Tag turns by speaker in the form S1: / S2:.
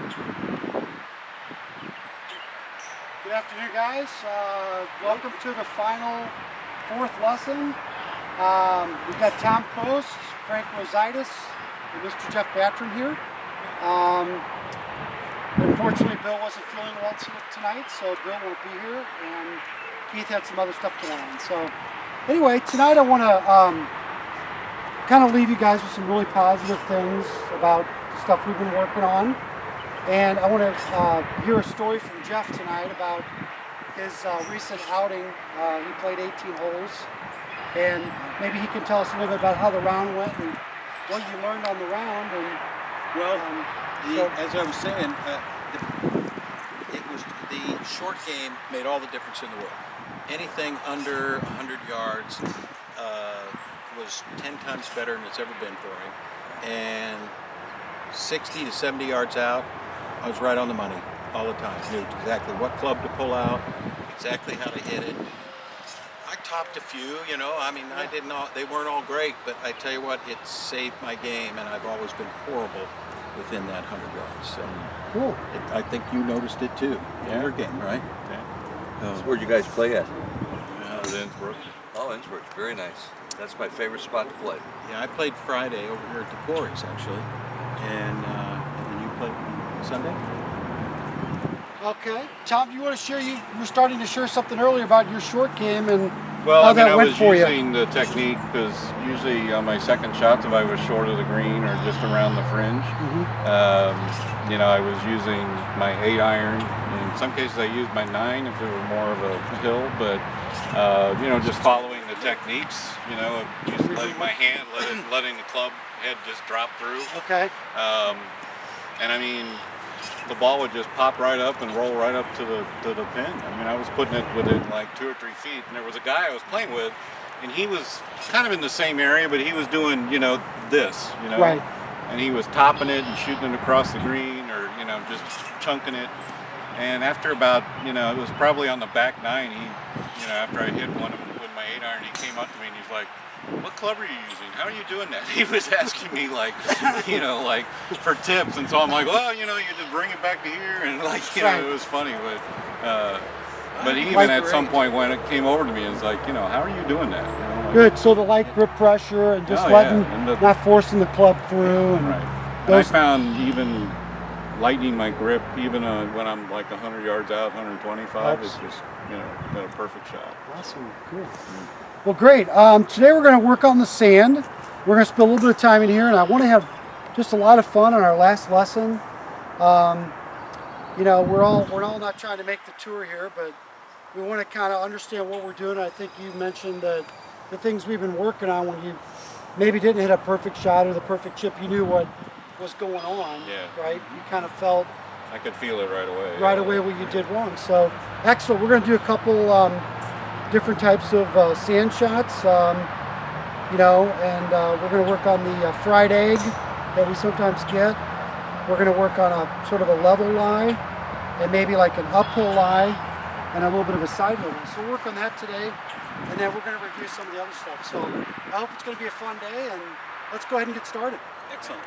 S1: Good afternoon, guys. Welcome to the final fourth lesson. We've got Tom Post, Frank Rosaitis, and Mr. Jeff Battram here. Unfortunately, Bill wasn't feeling well tonight, so Bill won't be here, and Keith had some other stuff going on. So anyway, tonight I want to kind of leave you guys with some really positive things about the stuff we've been working on. And I want to hear a story from Jeff tonight about his recent outing. He played 18 holes, and maybe he can tell us a little bit about how the round went and what you learned on the round. And
S2: as I was saying, it was the short game made all the difference in the world. Anything under 100 yards was 10 times better than it's ever been for me. And 60 to 70 yards out, I was right on the money all the time. Knew exactly what club to pull out, exactly how to hit it. I topped a few, I didn't all, they weren't all great, but I tell you what, it saved my game, and I've always been horrible within that 100 yards. So
S1: cool.
S2: I think you noticed it too in your game, right?
S3: Yeah. So where'd you guys play at?
S4: Innsbruck.
S3: Oh, Innsbruck, very nice. That's my favorite spot to play.
S2: Yeah, I played Friday over here at the Quarries, actually, and then you played Sunday?
S1: Okay. Tom, do you want to share, you were starting to share something earlier about your short game and how that went for you?
S4: I was using the technique because usually on my second shots, if I was short of the green or just around the fringe, I was using my 8-iron. In some cases I used my 9 if it were more of a hill, but just following the techniques, just letting my hand, letting the club head just drop through.
S1: Okay.
S4: The ball would just pop right up and roll right up to the pin. I was putting it within like 2 or 3 feet, and there was a guy I was playing with, and he was kind of in the same area, but he was doing, this,
S1: Right.
S4: And he was topping it and shooting it across the green, or, just chunking it. And after about, it was probably on the back 9, he, after I hit one with my 8-iron, he came up to me and he's like, "What club are you using? How are you doing that?" He was asking me like for tips, and so I'm like, "Well, you just bring it back to here," and
S1: Right.
S4: It was funny, but he even at some point when it came over to me, it's like, "How are you doing that?"
S1: Good. So the light grip pressure and just not forcing the club through. And
S4: right. And I found even lightening my grip, even when I'm like 100 yards out, 125, it's just got a perfect shot.
S1: Awesome. Cool. Well, great. Today we're going to work on the sand. We're going to spend a little bit of time in here, and I want to have just a lot of fun on our last lesson. We're all not trying to make the tour here, but we want to kind of understand what we're doing. I think you mentioned the things we've been working on when you maybe didn't hit a perfect shot or the perfect chip. You knew what was going on, right? You kind of felt...
S4: I could feel it right away.
S1: Right away what you did wrong. So, excellent. We're going to do a couple... different types of sand shots, and we're going to work on the fried egg that we sometimes get. We're going to work on a sort of a level lie, and maybe like an uphill lie, and a little bit of a side level. So we'll work on that today, and then we're going to review some of the other stuff. So I hope it's going to be a fun day, and let's go ahead and get started.
S2: Excellent.